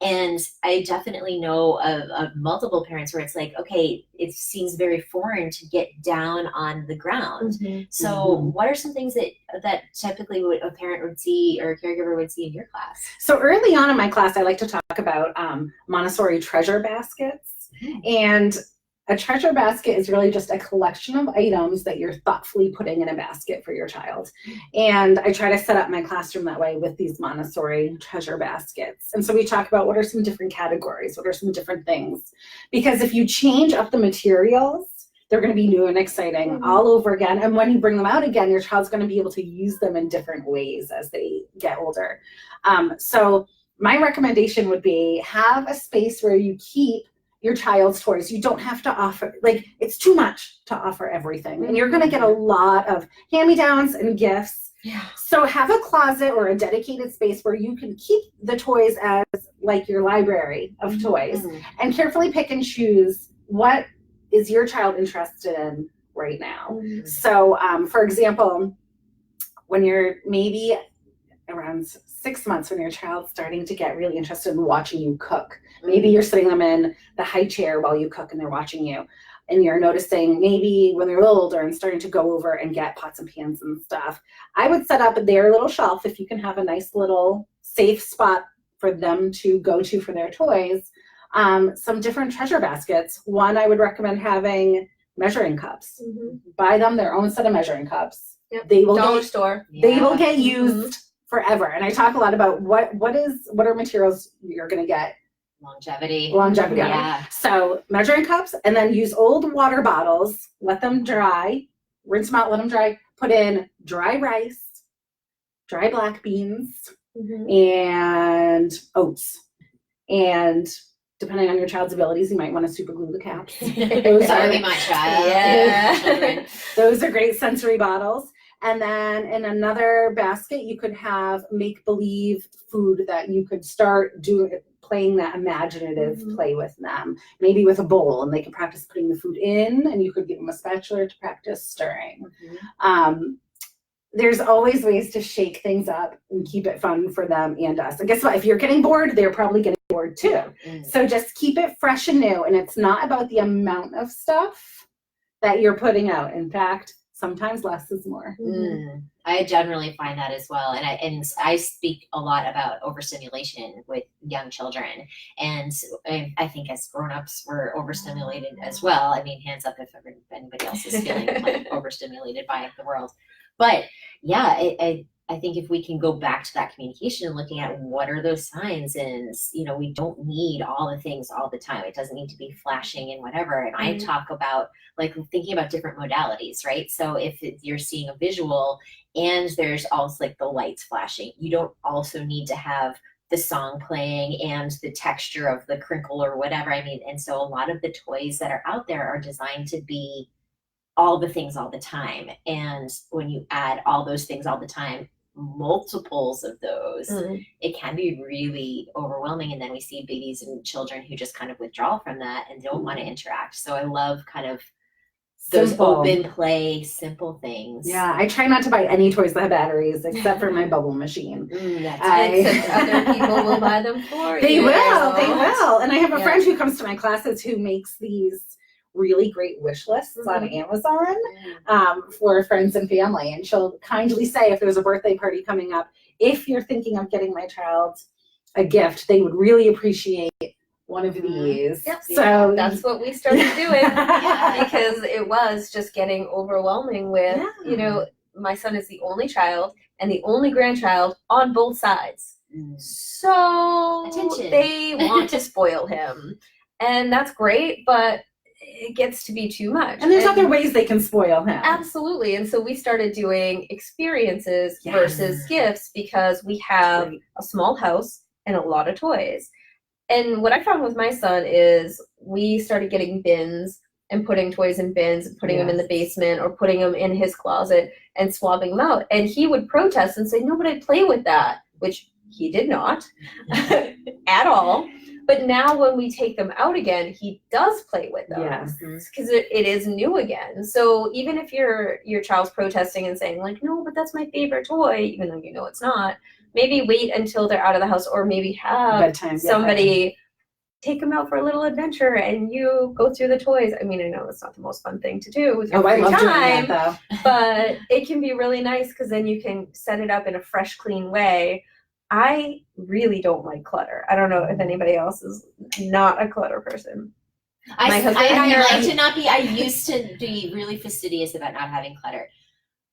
And I definitely know of multiple parents where it's like, okay, it seems very foreign to get down on the ground. So what are some things that typically a parent would see or a caregiver would see in your class? So early on in my class, I like to talk about Montessori treasure baskets. And a treasure basket is really just a collection of items that you're thoughtfully putting in a basket for your child. And I try to set up my classroom that way with these Montessori treasure baskets. And so we talk about what are some different categories, what are some different things. Because if you change up the materials, they're going to be new and exciting all over again. And when you bring them out again, your child's going to be able to use them in different ways as they get older. So my recommendation would be have a space where you keep your child's toys. You don't have to offer, it's too much to offer everything. And you're going to get a lot of hand-me-downs and gifts. Yeah. So have a closet or a dedicated space where you can keep the toys as like your library of toys and carefully pick and choose what is your child interested in right now. So for example, when you're maybe around 6 months, when your child's starting to get really interested in watching you cook, maybe you're sitting them in the high chair while you cook and they're watching you, and you're noticing maybe when they're a little older and starting to go over and get pots and pans and stuff, I would set up their little shelf, if you can have a nice little safe spot for them to go to for their toys, some different treasure baskets. One, I would recommend having measuring cups. Buy them their own set of measuring cups. Yep. They will Dollar store. They will get used forever. And I talk a lot about what are materials you're going to get Longevity. Yeah. So measuring cups, and then use old water bottles, let them dry, rinse them out, let them dry, put in dry rice, dry black beans, and oats. And depending on your child's abilities, you might want to super glue the caps. That would be my child. Yeah. Those are great sensory bottles. And then in another basket, you could have make-believe food that you could start playing that imaginative play with them, maybe with a bowl, and they could practice putting the food in, and you could give them a spatula to practice stirring. There's always ways to shake things up and keep it fun for them and us. And guess what? If you're getting bored, they're probably getting bored too. So just keep it fresh and new. And it's not about the amount of stuff that you're putting out. In fact, sometimes less is more. I generally find that as well. And I speak a lot about overstimulation with young children. And I think as grown-ups, we're overstimulated as well. I mean, hands up if anybody else is feeling like overstimulated by the world. But yeah, I think if we can go back to that communication and looking at what are those signs, and we don't need all the things all the time. It doesn't need to be flashing and whatever. And I talk about like thinking about different modalities, right? So if you're seeing a visual and there's also like the lights flashing, you don't also need to have the song playing and the texture of the crinkle or whatever. I mean, and so a lot of the toys that are out there are designed to be all the things all the time. And when you add all those things all the time, multiples of those, it can be really overwhelming. And then we see babies and children who just kind of withdraw from that and don't want to interact. So I love kind of those open play, simple things. Yeah, I try not to buy any toys that have batteries except for my bubble machine. Except other people will buy them for you. They will. And I have a friend who comes to my classes who makes these really great wish lists on Amazon for friends and family. And she'll kindly say, if there's a birthday party coming up, if you're thinking of getting my child a gift, they would really appreciate one of these. Yep. So that's what we started doing because it was just getting overwhelming with, my son is the only child and the only grandchild on both sides. So Attention. They want to spoil him. And that's great, but it gets to be too much. And there's other ways they can spoil him. Absolutely. And so we started doing experiences versus gifts because we have a small house and a lot of toys. And what I found with my son is we started getting bins and putting toys in bins and putting them in the basement or putting them in his closet and swapping them out. And he would protest and say, no, but I play with that, which he did not at all. But now when we take them out again, he does play with them because it is new again. So even if your child's protesting and saying like, no, but that's my favorite toy, even though you know it's not, maybe wait until they're out of the house or maybe have somebody take them out for a little adventure and you go through the toys. I mean, I know it's not the most fun thing to do with your free time, that, but it can be really nice because then you can set it up in a fresh, clean way. I really don't like clutter. I don't know if anybody else is not a clutter person. I like to not be. I used to be really fastidious about not having clutter.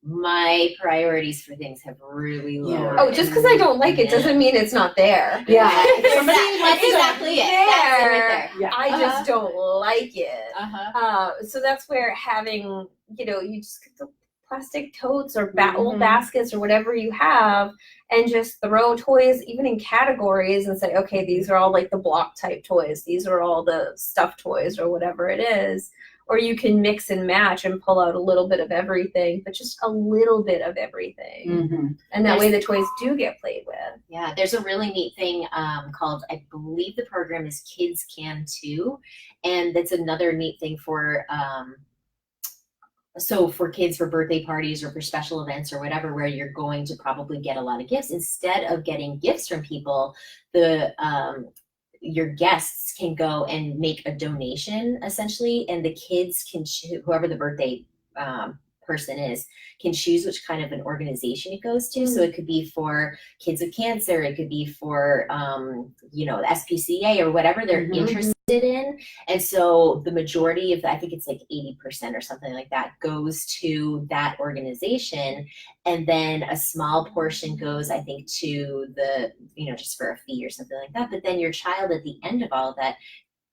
My priorities for things have really lowered. Oh, just because I don't like it doesn't mean it's not there. Yeah, that's exactly it. There. Yeah. I just don't like it. So that's where having, you just get the plastic totes or old baskets or whatever you have and just throw toys even in categories and say, okay, these are all like the block type toys. These are all the stuffed toys or whatever it is. Or you can mix and match and pull out a little bit of everything, but just a little bit of everything. And that way the toys do get played with. Yeah, there's a really neat thing called, I believe the program is Kids Can Too. And that's another neat thing for so for kids, for birthday parties or for special events or whatever, where you're going to probably get a lot of gifts, instead of getting gifts from people, your guests can go and make a donation essentially, and the kids can whoever the birthday person is, can choose which kind of an organization it goes to. So it could be for kids with cancer, it could be for, the SPCA or whatever they're interested in. And so the majority of that, I think it's like 80% or something like that, goes to that organization. And then a small portion goes, I think, to the, just for a fee or something like that. But then your child at the end of all of that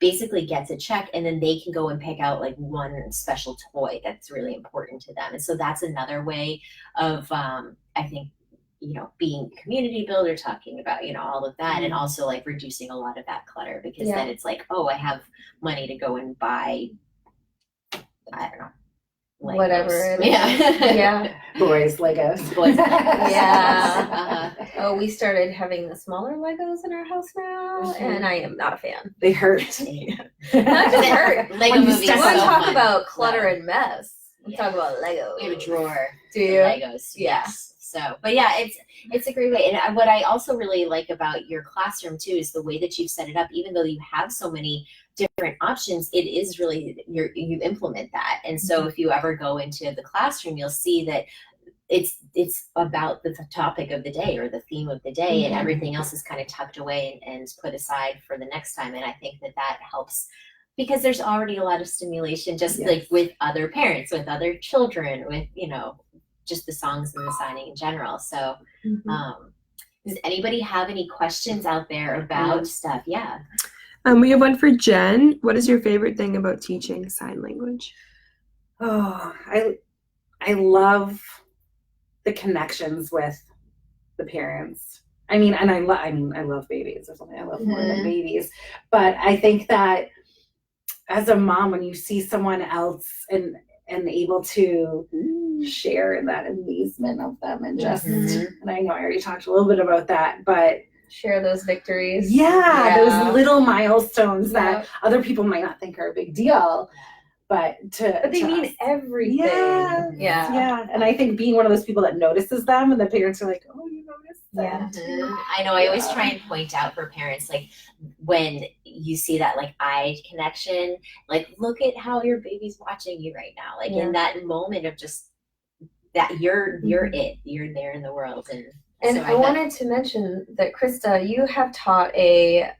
basically gets a check, and then they can go and pick out like one special toy that's really important to them. And so that's another way of, I think, being a community builder, talking about, all of that, and also like reducing a lot of that clutter, because then it's like, oh, I have money to go and buy, I don't know, Legos. Whatever it is. Yeah. Boys Legos. Boys Legos. Yeah. Oh, we started having the smaller Legos in our house now, and I am not a fan. They hurt. Not just hurt. Lego When you movies. step Want to so talk fun. about clutter No. and mess? Yeah. Talk about Legos. We have a drawer. Do of you? Legos. Yeah. Yes. So, but yeah, it's a great way. And what I also really like about your classroom too is the way that you've set it up. Even though you have so many different options, it is really you implement that. And so if you ever go into the classroom, you'll see that it's about the topic of the day or the theme of the day, and everything else is kind of tucked away and put aside for the next time. And I think that helps, because there's already a lot of stimulation just like with other parents, with other children, with just the songs and the signing in general. So does anybody have any questions out there about stuff? Yeah. We have one for Jen. What is your favorite thing about teaching sign language? Oh, I love the connections with the parents. I love babies. There's something I love more than babies. But I think that as a mom, when you see someone else and able to share in that amazement of them, and just, and I know I already talked a little bit about that, but Share those victories. those little milestones that other people might not think are a big deal, but they to mean us, everything. yeah. And I think being one of those people that notices them, and the parents are like, oh, you noticed that. I know. I always try and point out for parents, like when you see that like eye connection, like look at how your baby's watching you right now, like in that moment of just that you're you're there in the world. And so I wanted to mention that, Krista, you have taught a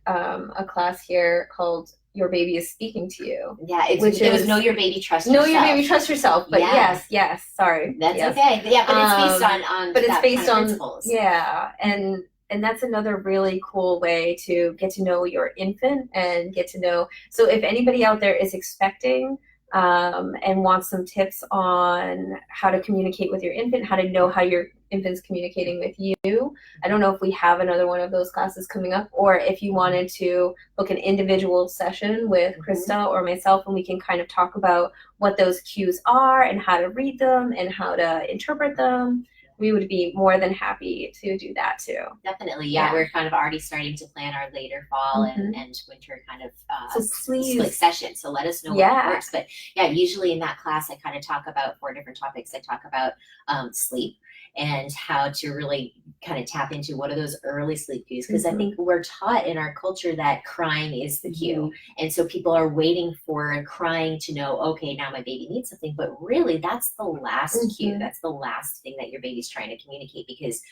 class here called Your Baby is Speaking to You. Yeah, it was Know Your Baby, Trust Know Yourself. Your Baby, Trust Yourself. But yes, sorry. That's okay. Yeah, but it's based on but it's based on principles. Yeah, and that's another really cool way to get to know your infant and get to know. So if anybody out there is expecting and wants some tips on how to communicate with your infant, how to know how your infant's communicating with you. I don't know if we have another one of those classes coming up, or if you wanted to book an individual session with Krista or myself, and we can kind of talk about what those cues are and how to read them and how to interpret them. We would be more than happy to do that too. Definitely. Yeah, we're kind of already starting to plan our later fall and winter kind of split session. So let us know what works. But yeah, usually in that class, I kind of talk about 4 different topics. I talk about sleep and how to really kind of tap into what are those early sleep cues. Because I think we're taught in our culture that crying is the cue. And so people are waiting for crying to know, okay, now my baby needs something. But really, that's the last cue. That's the last thing that your baby's trying to communicate, because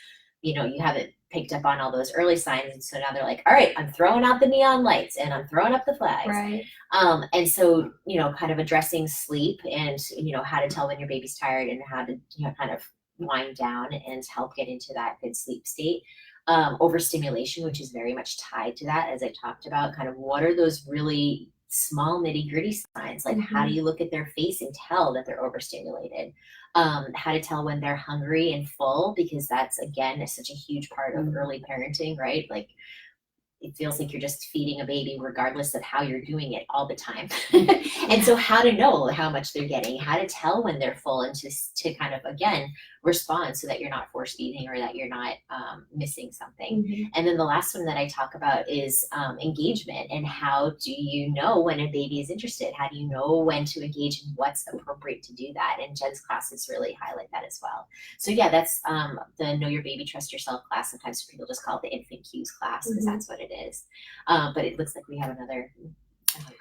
you haven't picked up on all those early signs. And so now they're like, all right, I'm throwing out the neon lights and I'm throwing up the flags. Right. And so, kind of addressing sleep and, how to tell when your baby's tired and how to, kind of wind down and help get into that good sleep state. Overstimulation, which is very much tied to that, as I talked about, kind of what are those really small nitty gritty signs? Like how do you look at their face and tell that they're overstimulated? How to tell when they're hungry and full, because that's, again, such a huge part of early parenting, right? Like it feels like you're just feeding a baby regardless of how you're doing it all the time. And so how to know how much they're getting, how to tell when they're full, and to kind of, again, respond so that you're not force feeding or that you're not missing something. And then the last one that I talk about is engagement, and how do you know when a baby is interested? How do you know when to engage and what's appropriate to do that? And Jen's classes really highlight that as well. So yeah, that's the Know Your Baby, Trust Yourself class. Sometimes people just call it the Infant Cues class, because that's what it is. But it looks like we have another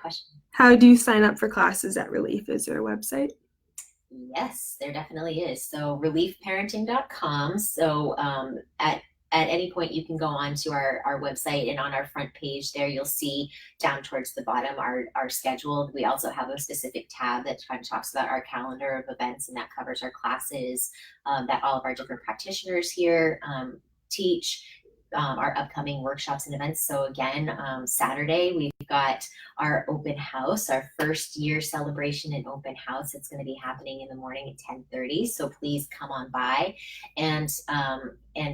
question. How do you sign up for classes at Relief? Is there a website? Yes, there definitely is. So reliefparenting.com. So at any point you can go on to our website, and on our front page there you'll see down towards the bottom our schedule. We also have a specific tab that kind of talks about our calendar of events, and that covers our classes that all of our different practitioners here teach. Our upcoming workshops and events. So again, Saturday, we've got our open house, our first year celebration and open house. It's going to be happening in the morning at 10:30. So please come on by. And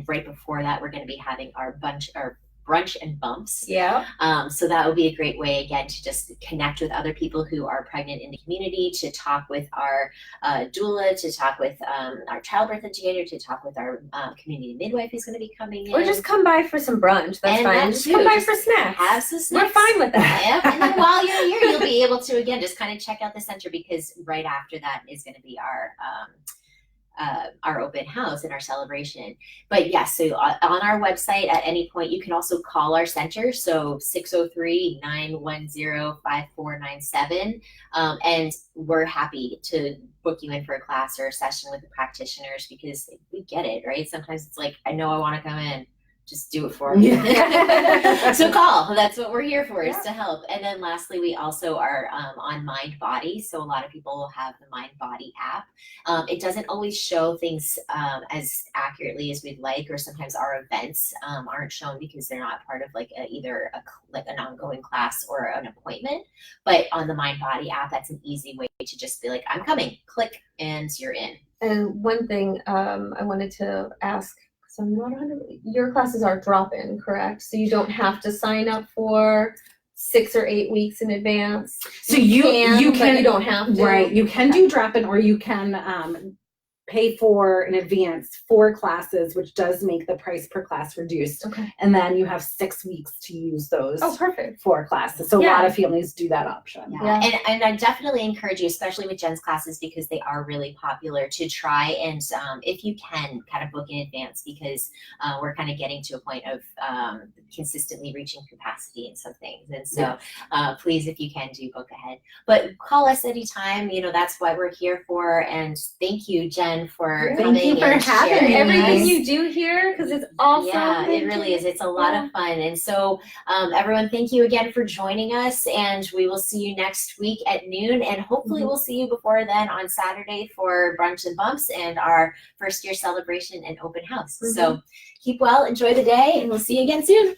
right before that, we're going to be having our brunch and bumps. Yeah. So that would be a great way, again, to just connect with other people who are pregnant in the community, to talk with our doula, to talk with our childbirth educator, to talk with our community midwife who's going to be coming in. Or just come by for some brunch. That's And fine. that Just too, come by just for snacks. Have some snacks. We're fine with that. Yep. And then while you're here, you'll be able to, again, just kind of check out the center, because right after that is going to be our open house and our celebration. But yes, so on our website at any point, you can also call our center. So 603-910-5497. And we're happy to book you in for a class or a session with the practitioners, because we get it, right? Sometimes it's like, I know I want to come in. Just do it for me. Yeah. So call. That's what we're here for, is Yeah. to help. And then lastly, we also are on Mind Body. So a lot of people will have the Mind Body app. It doesn't always show things as accurately as we'd like, or sometimes our events aren't shown because they're not part of like either an ongoing class or an appointment. But on the Mind Body app, that's an easy way to just be like, I'm coming, click, and you're in. And one thing I wanted to ask, so I'm not 100. Your classes are drop-in, correct? So you don't have to sign up for 6 or 8 weeks in advance. So you but can you don't have to. Right. You can do drop-in, or you can pay for in advance for classes, which does make the price per class reduced. Okay. And then you have 6 weeks to use those Oh, perfect. for classes. So a Yeah. lot of families do that option. Yeah. And I definitely encourage you, especially with Jen's classes, because they are really popular, to try and if you can kind of book in advance, because we're kind of getting to a point of consistently reaching capacity in some things. And so please, if you can, do book ahead. But call us anytime. You know, that's what we're here for. And thank you, Jen, for Thank coming you for and having sharing me. Everything us. you do here, because it's awesome. Yeah, it really is. It's a lot of fun. And so everyone, thank you again for joining us, and we will see you next week at noon, and hopefully we'll see you before then on Saturday for Brunch and Bumps and our first year celebration and open house. So keep well, enjoy the day, and we'll see you again soon.